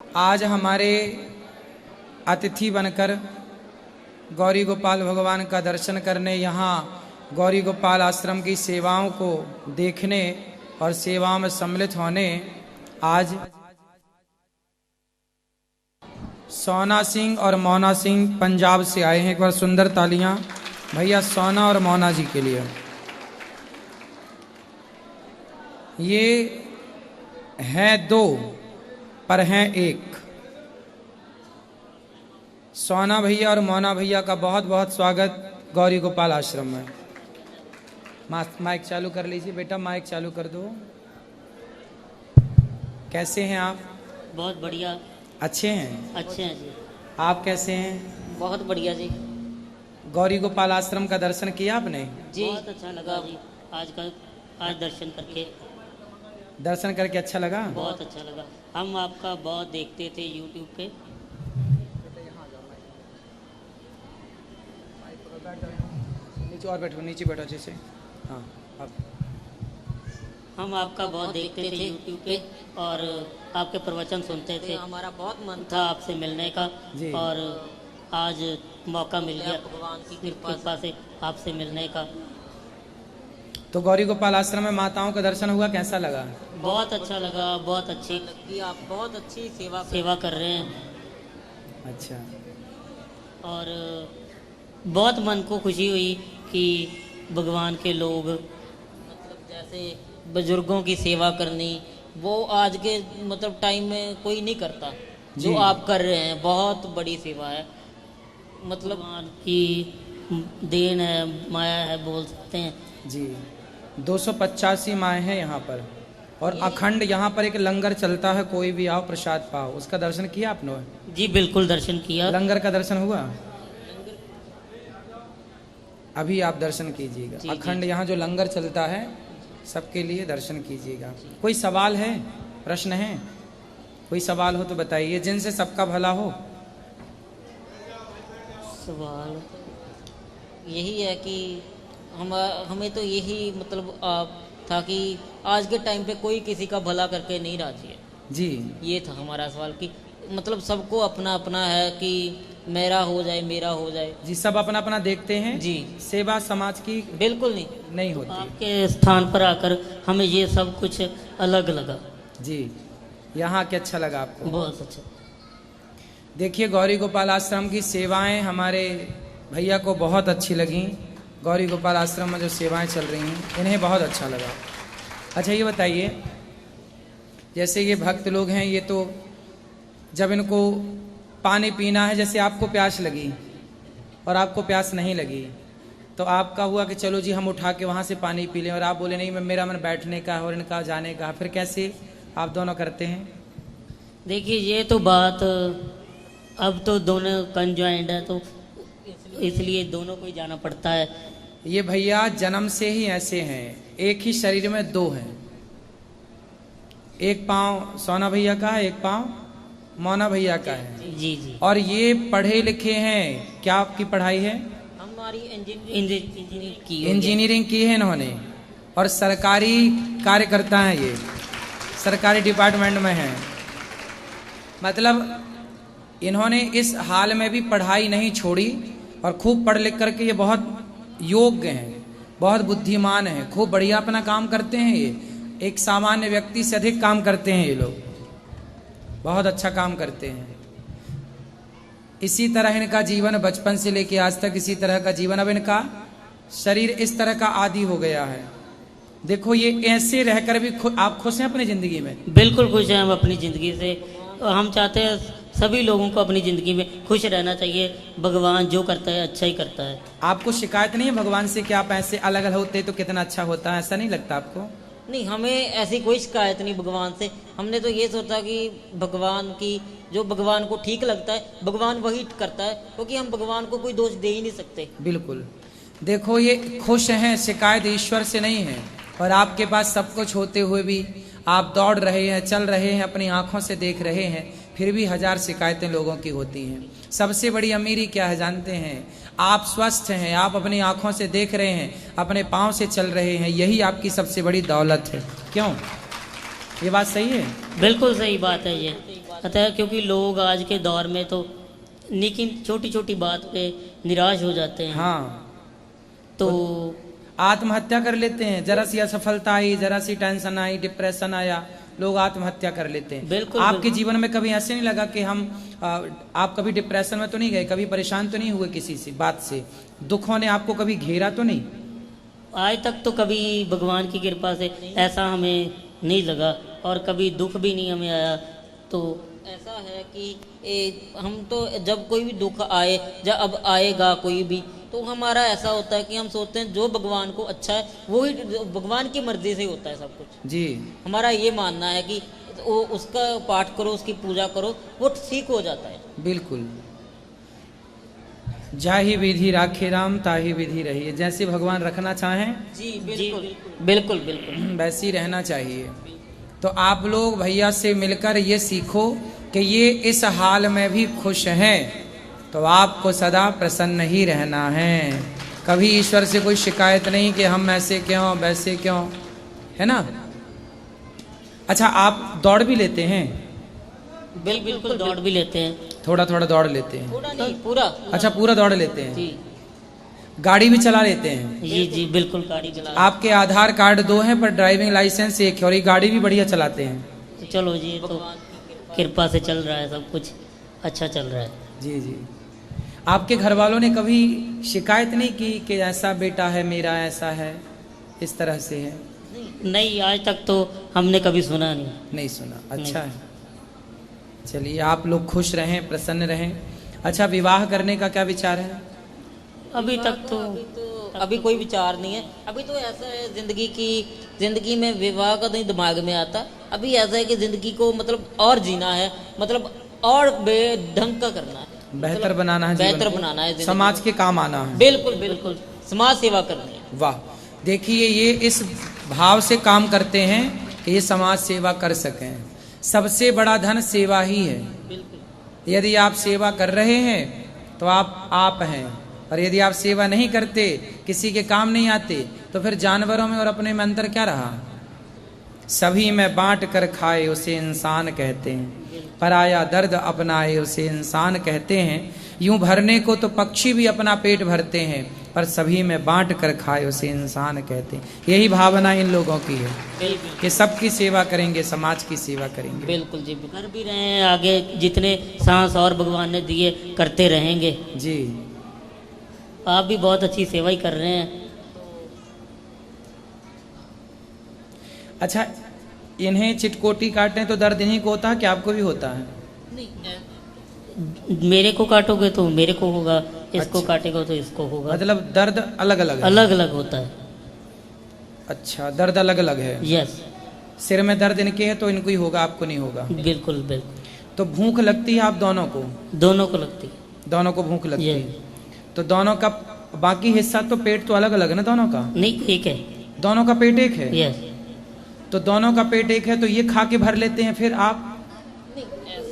आज हमारे अतिथि बनकर गौरी गोपाल भगवान का दर्शन करने यहाँ गौरी गोपाल आश्रम की सेवाओं को देखने और सेवाओं में सम्मिलित होने आज सोना सिंह और मोना सिंह पंजाब से आए हैं। एक बार सुंदर तालियां भैया सोना और मोना जी के लिए। ये हैं दो पर हैं एक। सोना भैया और मोना भैया का बहुत बहुत स्वागत गौरी गोपाल आश्रम में। माइक चालू कर लीजिए बेटा, माइक चालू कर दो। कैसे हैं आप? बहुत बढ़िया। अच्छे हैं? अच्छे हैं जी। आप कैसे हैं? बहुत बढ़िया जी। गौरी गोपाल आश्रम का दर्शन किया आपने? जी बहुत अच्छा लगा जी। आज दर्शन करके अच्छा लगा। बहुत अच्छा लगा। हम आपका बहुत देखते थे यूट्यूब पे। नीचे और बैठो, नीचे बैठो जैसे। हाँ अब हम आपका बहुत देखते थे यूट्यूब पे और आपके प्रवचन सुनते थे। हमारा बहुत मन था आपसे मिलने का और आज मौका मिल गया भगवान की कृपा से आपसे मिलने का। तो गौरी गोपाल आश्रम में माताओं का दर्शन हुआ, कैसा लगा? बहुत अच्छा लगा, बहुत अच्छी लगी। आप बहुत अच्छी सेवा कर रहे हैं। अच्छा। और बहुत मन को खुशी हुई कि भगवान के लोग मतलब जैसे बुजुर्गों की सेवा करनी, वो आज के मतलब टाइम में कोई नहीं करता जो आप कर रहे हैं। बहुत बड़ी सेवा है, मतलब की देन है, माया है, बोल सकते हैं जी। 285 माएँ हैं यहाँ पर और अखंड यहाँ पर एक लंगर चलता है, कोई भी आओ प्रसाद पाओ। उसका दर्शन किया आपने? जी बिल्कुल दर्शन किया। लंगर का दर्शन हुआ? अभी आप दर्शन कीजिएगा। अखंड यहाँ जो लंगर चलता है सबके लिए दर्शन कीजिएगा। कोई सवाल है, प्रश्न है? कोई सवाल हो तो बताइए, जिनसे सबका भला हो। सवाल यही है कि हमें तो यही मतलब था कि आज के टाइम पे कोई किसी का भला करके नहीं राजी है जी। ये था हमारा सवाल कि मतलब सबको अपना अपना है कि मेरा हो जाए, मेरा हो जाए। जी, सब अपना अपना देखते हैं जी। सेवा समाज की बिल्कुल नहीं होती। आपके स्थान पर आकर हमें ये सब कुछ अलग लगा जी। यहाँ के अच्छा लगा आपको? बहुत अच्छा। देखिए, गौरी गोपाल आश्रम की सेवाएं हमारे भैया को बहुत अच्छी लगी। गौरी गोपाल आश्रम में जो सेवाएं चल रही हैं इन्हें बहुत अच्छा लगा। अच्छा ये बताइए, जैसे ये भक्त लोग हैं, ये तो जब इनको पानी पीना है, जैसे आपको प्यास लगी और आपको प्यास नहीं लगी, तो आपका हुआ कि चलो जी हम उठा के वहाँ से पानी पी लें, और आप बोले नहीं मेरा मन बैठने का है और इनका जाने का, फिर कैसे आप दोनों करते हैं? देखिए ये तो बात अब तो दोनों कंजॉइंट है, तो इसलिए दोनों को ही जाना पड़ता है। ये भैया जन्म से ही ऐसे हैं, एक ही शरीर में दो हैं। एक पाँव सोना भैया का है, एक पाँव मोना भैया का है। जी। और ये पढ़े लिखे हैं। क्या आपकी पढ़ाई है? हमारी इंजीनियरिंग की है इन्होंने, और सरकारी कार्यकर्ता हैं। ये सरकारी डिपार्टमेंट में हैं। मतलब इन्होंने इस हाल में भी पढ़ाई नहीं छोड़ी और खूब पढ़ लिख करके ये बहुत योग्य हैं, बहुत बुद्धिमान हैं, खूब बढ़िया अपना काम करते हैं। ये एक सामान्य व्यक्ति से अधिक काम करते हैं। ये लोग बहुत अच्छा काम करते हैं। इसी तरह इनका जीवन बचपन से लेके आज तक इसी तरह का जीवन। अब इनका शरीर इस तरह का आदी हो गया है। देखो ये ऐसे रहकर भी आप खुश हैं अपनी जिंदगी में? बिल्कुल खुश हैं हम अपनी जिंदगी से। हम चाहते हैं सभी लोगों को अपनी ज़िंदगी में खुश रहना चाहिए। भगवान जो करता है अच्छा ही करता है। आपको शिकायत नहीं है भगवान से कि आप ऐसे अलग अलग होते तो कितना अच्छा होता है? ऐसा नहीं लगता आपको? नहीं, हमें ऐसी कोई शिकायत नहीं भगवान से। हमने तो ये सोचा कि भगवान की जो भगवान को ठीक लगता है भगवान वही करता है, क्योंकि हम भगवान को कोई दोष दे ही नहीं सकते। बिल्कुल। देखो ये खुश हैं, शिकायत ईश्वर से नहीं है। और आपके पास सब कुछ होते हुए भी आप दौड़ रहे हैं, चल रहे हैं, अपनी आंखों से देख रहे हैं, फिर भी हजार शिकायतें लोगों की होती हैं। सबसे बड़ी अमीरी क्या है जानते हैं? आप स्वस्थ हैं, आप अपनी आंखों से देख रहे हैं, अपने पाँव से चल रहे हैं, यही आपकी सबसे बड़ी दौलत है। क्यों? ये बात सही है? बिल्कुल सही बात है ये। अतः क्योंकि लोग आज के दौर में तो लेकिन छोटी छोटी बात पे निराश हो जाते हैं। हाँ, तो आत्महत्या कर लेते हैं। जरा सी असफलता आई, जरा सी टेंशन आई, डिप्रेशन आया, लोग आत्महत्या कर लेते हैं। बिल्कुल, आपके बिल्कुल। जीवन में कभी ऐसे नहीं लगा कि आप कभी डिप्रेशन में तो नहीं गए, कभी परेशान तो नहीं हुए किसी से बात से, दुखों ने आपको कभी घेरा तो नहीं? आज तक तो कभी भगवान की कृपा से ऐसा हमें नहीं लगा और कभी दुख भी नहीं हमें आया। तो ऐसा है कि हम तो जब कोई भी दुख आए, जब अब आएगा कोई भी, तो हमारा ऐसा होता है कि हम सोचते हैं जो भगवान को अच्छा है वो ही भगवान की मर्जी से होता है सब कुछ जी। हमारा ये मानना है कि वो उसका पाठ करो, उसकी पूजा करो, वो ठीक हो जाता है। बिल्कुल। जाहि विधि राखे राम ताहि विधि रहिए। जैसे भगवान रखना चाहें जी बिल्कुल बिल्कुल बिल्कुल वैसे ही रहना चाहिए। तो आप लोग भैया से मिलकर ये सीखो कि ये इस हाल में भी खुश हैं, तो आपको सदा प्रसन्न ही रहना है। कभी ईश्वर से कोई शिकायत नहीं कि हम ऐसे क्यों वैसे क्यों, है ना। अच्छा, आप दौड़ भी लेते हैं? बिल्कुल दौड़ भी लेते हैं। थोड़ा थोड़ा दौड़ लेते हैं? थोड़ा नहीं, पूरा। अच्छा, पूरा दौड़ लेते हैं। जी गाड़ी भी चला लेते हैं? जी जी बिल्कुल गाड़ी चला। आपके आधार कार्ड 2 हैं पर ड्राइविंग लाइसेंस 1 है, और ये गाड़ी भी बढ़िया चलाते हैं। तो चलो जी, तो कृपा से चल रहा है, सब कुछ अच्छा चल रहा है। जी जी। आपके घर वालों ने कभी शिकायत नहीं की कि ऐसा बेटा है मेरा, ऐसा है, इस तरह से है? नहीं, आज तक तो हमने कभी सुना नहीं। नहीं सुना। अच्छा है, चलिए आप लोग खुश रहें, प्रसन्न रहें। अच्छा, विवाह करने का क्या विचार है? अभी तक तो अभी कोई विचार नहीं है। अभी तो ऐसा है जिंदगी में विवाह का नहीं दिमाग में आता। अभी ऐसा है कि जिंदगी को मतलब और जीना है, मतलब और ढंग का करना है, बेहतर बनाना है, बेहतर बनाना है, समाज के काम आना है। बिल्कुल बिल्कुल, समाज सेवा करनी है। वाह, देखिए ये इस भाव से काम करते हैं कि ये समाज सेवा कर सकें। सबसे बड़ा धन सेवा ही है। बिल्कुल। यदि आप सेवा कर रहे हैं तो आप हैं, और यदि आप सेवा नहीं करते, किसी के काम नहीं आते, तो फिर जानवरों में और अपने में अंतर क्या रहा? सभी में बांट कर खाए उसे इंसान कहते हैं, पराया दर्द अपनाए उसे इंसान कहते हैं। यूं भरने को तो पक्षी भी अपना पेट भरते हैं, पर सभी में बांट कर खाए उसे इंसान कहते हैं। यही भावना इन लोगों की है कि सबकी सेवा करेंगे, समाज की सेवा करेंगे। बिल्कुल जी, कर भी रहे हैं। आगे जितने सांस और भगवान ने दिए करते रहेंगे जी। आप भी बहुत अच्छी सेवा ही कर रहे हैं। अच्छा, इन्हें चिटकोटी काटने तो दर्द इन्हीं को होता है कि आपको भी होता है? मेरे को काटोगे तो मेरे को होगा, इसको अच्छा। काटेगा तो इसको होगा। मतलब दर्द अलग अलग है? अलग अलग होता है। अच्छा, दर्द अलग अलग है। यस। सिर में दर्द इनके है तो इनको ही होगा, आपको नहीं होगा? बिल्कुल बिल्कुल। तो भूख लगती है आप दोनों को? दोनों को लगती है। दोनों को भूख लगती ये है। तो दोनों का बाकी हिस्सा तो पेट तो अलग अलग है ना दोनों का? नहीं, एक है। दोनों का पेट एक है? यस। तो दोनों का पेट एक है, तो ये खा के भर लेते हैं, फिर आप?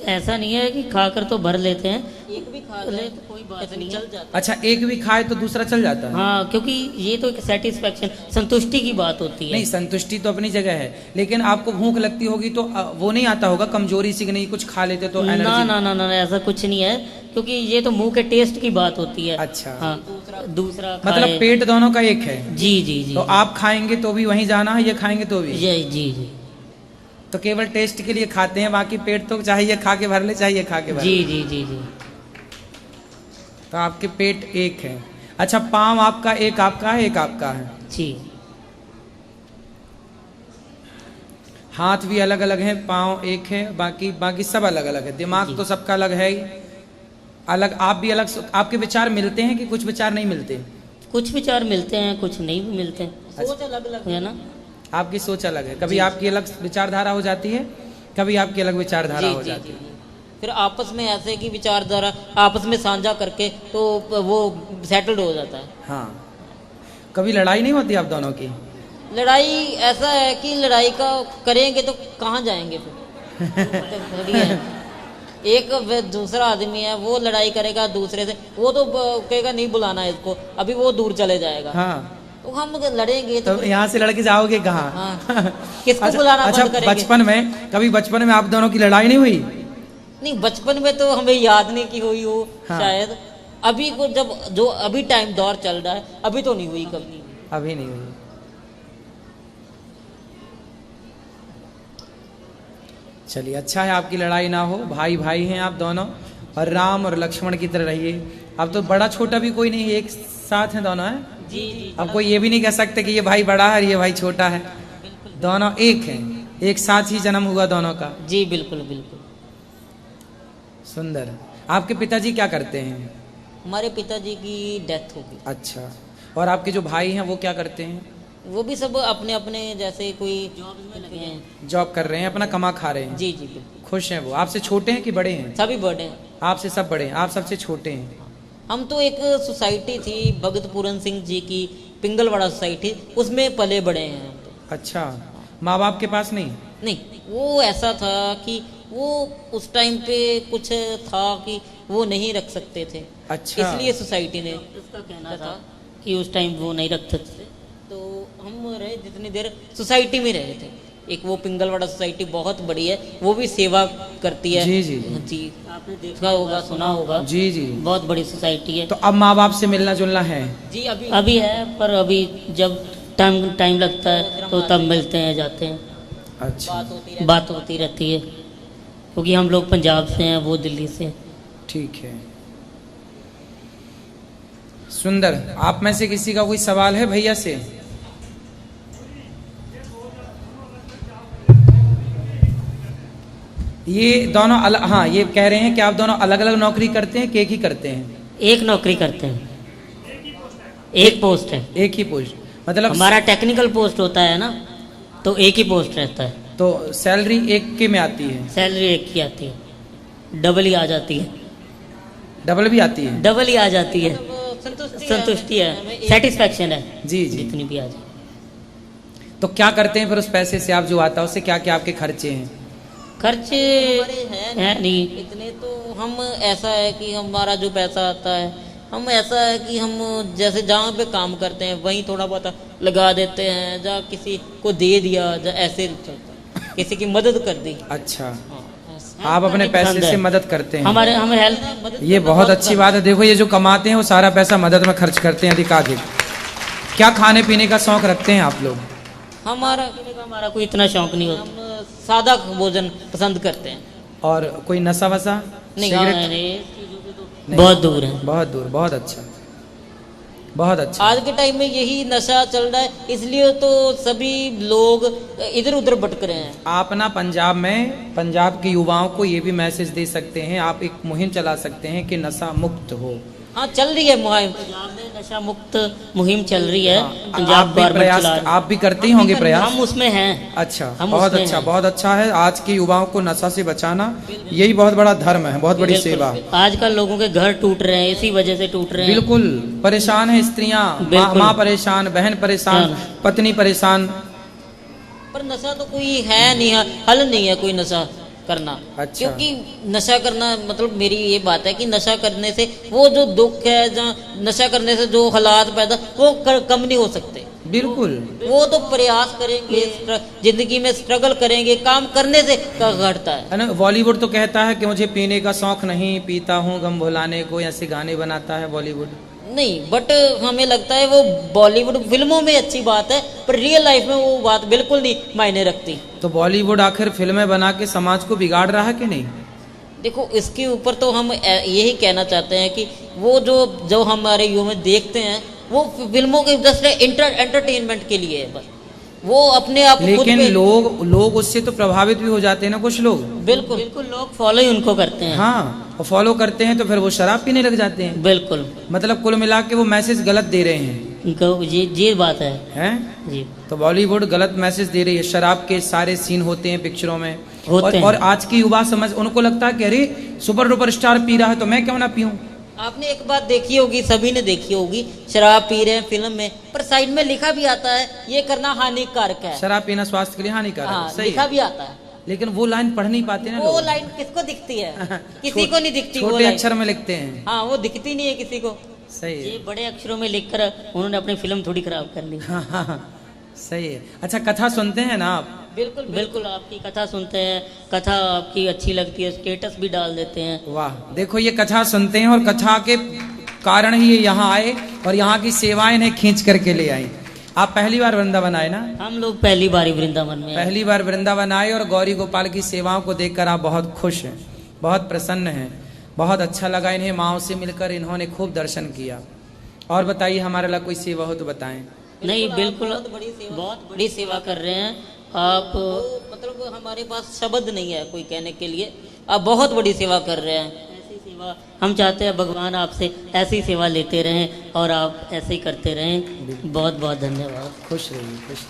ऐसा नहीं है कि खाकर तो भर लेते हैं, एक भी खा ले तो कोई बात नहीं, चल जाता। अच्छा, एक भी खाए तो दूसरा चल जाता है? हाँ, क्योंकि ये तो एक सेटिस्फेक्शन, संतुष्टि की बात होती है। नहीं, संतुष्टि तो अपनी जगह है, लेकिन आपको भूख लगती होगी तो वो नहीं आता होगा कमजोरी से कि नहीं कुछ खा लेते तो ना एनर्जी? ना ना ना, ऐसा कुछ नहीं है, क्योंकि ये तो मुंह के टेस्ट की बात होती है। अच्छा। हाँ, दूसरा मतलब खाए। पेट दोनों का एक है? जी जी जी। तो आप खाएंगे तो भी वहीं जाना है, ये खाएंगे तो भी? जी जी जी तो केवल टेस्ट के लिए खाते हैं, बाकी पेट तो चाहिए खा के भर ले, चाहिए खा के भर ले। जी जी जी जी। तो आपके पेट एक है। अच्छा, पाँव आपका एक आपका है, एक आपका है? जी। हाथ भी अलग अलग है, पाँव एक है, बाकी सब अलग अलग है। दिमाग तो सबका अलग है ही अलग। आप भी अलग, आपके विचार मिलते हैं कि कुछ विचार नहीं मिलते? कुछ विचार मिलते हैं, कुछ नहीं भी मिलते हैं, सोच अलग अलग है ना। आपकी सोच अलग है, कभी आपकी अलग विचारधारा हो जाती है, कभी आपकी अलग विचारधारा हो जाती है। फिर आपस में ऐसे की विचारधारा आपस में साझा करके तो वो सेटल्ड हो जाता है। हाँ, कभी लड़ाई नहीं होती आप दोनों की? लड़ाई ऐसा है कि लड़ाई का करेंगे तो कहाँ जाएंगे फिर थोड़ी है। एक दूसरा आदमी है, वो लड़ाई करेगा दूसरे से, वो तो कहेगा नहीं बुलाना इसको, अभी वो दूर चले जाएगा। हाँ, तो हम लड़ेंगे तो यहाँ से लड़के जाओगे कहाँ? हाँ। किसको बुलाना अच्छा, बंद करेंगे? बचपन में आप दोनों की लड़ाई नहीं हुई? नहीं, बचपन में तो हमें याद नहीं कि हुई हो। हाँ। शायद अभी को जब जो अभी टाइम दौर चल रहा है, अभी तो नहीं हुई कभी। अभी नहीं हुई। चलिए, अच्छा है आपकी लड़ाई ना हो, भाई भाई हैं आप दोनों, और राम और लक्ष्मण की तरह रहिए। अब तो बड़ा छोटा भी कोई नहीं, एक साथ हैं दोनों, हैं। जी जी। अब कोई ये भी नहीं कह सकते कि ये भाई बड़ा है और ये भाई छोटा है, दोनों एक हैं, एक साथ ही जन्म हुआ दोनों का। जी बिल्कुल बिल्कुल। सुंदर। आपके पिताजी क्या करते हैं? हमारे पिताजी की डेथ हो गई। अच्छा, और आपके जो भाई हैं वो क्या करते हैं? वो भी सब अपने अपने जैसे कोई जॉब में लगे हैं। जॉब कर रहे हैं, अपना कमा खा रहे हैं। जी जी बिल्कुल। खुश हैं वो? आपसे छोटे हैं कि बड़े हैं? सभी बड़े हैं। आपसे सब बड़े हैं, आप सबसे छोटे हैं। हम तो एक सोसाइटी थी भगत पूरन सिंह जी की, पिंगलवाड़ा सोसाइटी, उसमें पले बड़े हैं हम तो। अच्छा, माँ बाप के पास नहीं? नहीं, वो ऐसा था कि वो उस टाइम पे कुछ था कि वो नहीं रख सकते थे। अच्छा, इसलिए सोसाइटी ने उसका कहना था कि उस टाइम वो नहीं रख सकते, तो हम रहे जितनी देर सोसाइटी में रहे थे। एक वो पिंगलवाड़ा सोसाइटी बहुत बड़ी है, वो भी सेवा करती है। जी जी जी, आपने देखा होगा, सुना होगा। जी जी। बहुत बड़ी सोसाइटी है। तो अब माँ बाप से मिलना जुलना है? जी अभी है, पर अभी जब टाइम टाइम लगता है तो तब मिलते हैं, जाते हैं, अच्छा, बात होती रहती है, क्योंकि हम लोग पंजाब से हैं, वो दिल्ली से। ठीक है। सुंदर। आप में से किसी का कोई सवाल है भैया से? ये दोनों अलग, हाँ, ये कह रहे हैं कि आप दोनों अलग अलग नौकरी करते हैं कि एक ही करते हैं? एक नौकरी करते हैं, एक पोस्ट है। एक ही पोस्ट, मतलब हमारा टेक्निकल पोस्ट होता है ना, तो एक ही पोस्ट रहता है। तो सैलरी एक के में आती है? सैलरी एक की आती है, डबल ही आ जाती है। डबल भी आती है? डबल ही आ जाती है। संतुष्टि है, सेटिस्फैक्शन है। जी जी। जितनी भी आ जाए। तो क्या करते हैं फिर उस पैसे से? आप जो आता है उससे क्या क्या आपके खर्चे हैं? खर्चे हैं नहीं इतने, तो हम ऐसा है कि हमारा जो पैसा आता है, हम ऐसा है कि हम जैसे जहाँ पे काम करते हैं वहीं थोड़ा बहुत लगा देते हैं, जहाँ किसी को दे दिया, जहाँ ऐसे चलता है, किसी की मदद कर दी। अच्छा, आप अपने पैसे से मदद करते हैं? हमारे हम हेल्थ मदद, ये बहुत अच्छी बात है। देखो, ये जो कमाते हैं वो सारा पैसा मदद में खर्च करते हैं अधिकाधिक। क्या खाने पीने का शौक रखते हैं आप लोग? हमारा कोई इतना शौक नहीं होता, हम सादा भोजन पसंद करते हैं। और कोई नशा वशा? नहीं, सिगरेट? नहीं, बहुत दूर है। बहुत दूर। बहुत अच्छा, बहुत अच्छा। आज के टाइम में यही नशा चल रहा है, इसलिए तो सभी लोग इधर उधर भटक रहे हैं। आप ना पंजाब में, पंजाब के युवाओं को ये भी मैसेज दे सकते हैं, आप एक मुहिम चला सकते हैं कि नशा मुक्त हो। हाँ, चल रही है मुहिम, पंजाब में नशा मुक्त मुहिम चल रही है। पंजाब आप भी प्रयास, आप भी करते ही होंगे प्रयास? हम उसमें हैं। अच्छा, बहुत अच्छा, बहुत अच्छा है। आज के युवाओं को नशा से बचाना, यही बहुत बड़ा धर्म है, बहुत बड़ी सेवा। आजकल लोगों के घर टूट रहे हैं, इसी वजह से टूट रहे हैं। बिल्कुल परेशान है स्त्रियां, माँ परेशान, बहन परेशान, पत्नी परेशान। पर नशा तो कोई है नहीं, हल नहीं है कोई नशा करना। अच्छा। क्योंकि नशा करना मतलब, मेरी ये बात है कि नशा करने से वो जो दुख है, जहाँ नशा करने से जो हालात पैदा, वो कम नहीं हो सकते। बिल्कुल। वो तो प्रयास करेंगे, जिंदगी में स्ट्रगल करेंगे, काम करने से घटता है ना। बॉलीवुड तो कहता है कि मुझे पीने का शौक नहीं, पीता हूँ गम भुलाने को, ऐसे गाने बनाता है बॉलीवुड। नहीं, बट हमें लगता है वो बॉलीवुड फिल्मों में अच्छी बात है, पर रियल लाइफ में वो बात बिल्कुल नहीं मायने रखती। तो बॉलीवुड आखिर फिल्में बना के समाज को बिगाड़ रहा है कि नहीं? देखो, इसके ऊपर तो हम यही कहना चाहते हैं कि वो जो हमारे युवा में देखते हैं, वो फिल्मों के जस्ट एंटरटेनमेंट के लिए है बस, वो अपने आप लेकिन लोग उससे तो प्रभावित भी हो जाते हैं ना, कुछ लोग। बिल्कुल बिल्कुल, लोग फॉलो ही उनको करते हैं। हाँ, और फॉलो करते हैं तो फिर वो शराब पीने लग जाते हैं। बिल्कुल, मतलब कुल मिला के वो मैसेज गलत दे रहे हैं। ये बात है, हैं? जी। तो बॉलीवुड गलत मैसेज दे रही है, शराब के सारे सीन होते हैं पिक्चरों में, होते हैं। और आज की युवा समझ, उनको लगता है कि अरे सुपर डुपर स्टार पी रहा है तो मैं क्यों ना पीऊं। आपने एक बात देखी होगी, सभी ने देखी होगी, शराब पी रहे हैं फिल्म में, पर साइड में लिखा भी आता है ये करना हानिकारक है। शराब पीना स्वास्थ्य के लिए हानिकारक है, सही लिखा है। भी आता है, लेकिन वो लाइन पढ़ नहीं पाते ना वो लोग। लाइन किसको दिखती है? किसी को नहीं दिखती। छोटे अक्षर में लिखते हैं। हाँ, वो दिखती नहीं है किसी को। सही है। ये बड़े अक्षरों में लिखकर उन्होंने अपनी फिल्म थोड़ी खराब कर ली। हाँ, सही है। अच्छा, कथा सुनते हैं ना आप? बिल्कुल बिल्कुल आपकी कथा सुनते हैं, कथा आपकी अच्छी लगती है, स्टेटस भी डाल देते हैं। वाह, देखो ये कथा सुनते हैं और कथा के कारण ही ये यहाँ आए और यहाँ की सेवाएं इन्हें खींच करके ले आई। आप पहली बार वृंदावन आए ना? हम लोग पहली बार ही वृंदावन में आए। पहली बार वृंदावन आए और गौरी गोपाल की सेवाओं को देखकर आप बहुत खुश हैं, बहुत प्रसन्न हैं, बहुत अच्छा लगा इन्हें माँओं से मिलकर, इन्होंने खूब दर्शन किया। और बताइए हमारे लिए कोई सेवा हो तो बताएं। नहीं बिल्कुल बहुत बड़ी सेवा कर रहे हैं आप, मतलब हमारे पास शब्द नहीं है कोई कहने के लिए, आप बहुत बड़ी सेवा कर रहे हैं। ऐसी सेवा हम चाहते हैं भगवान आपसे ऐसी सेवा लेते रहें और आप ऐसे ही करते रहें। बहुत बहुत धन्यवाद। खुश रहिए, खुश रहिए।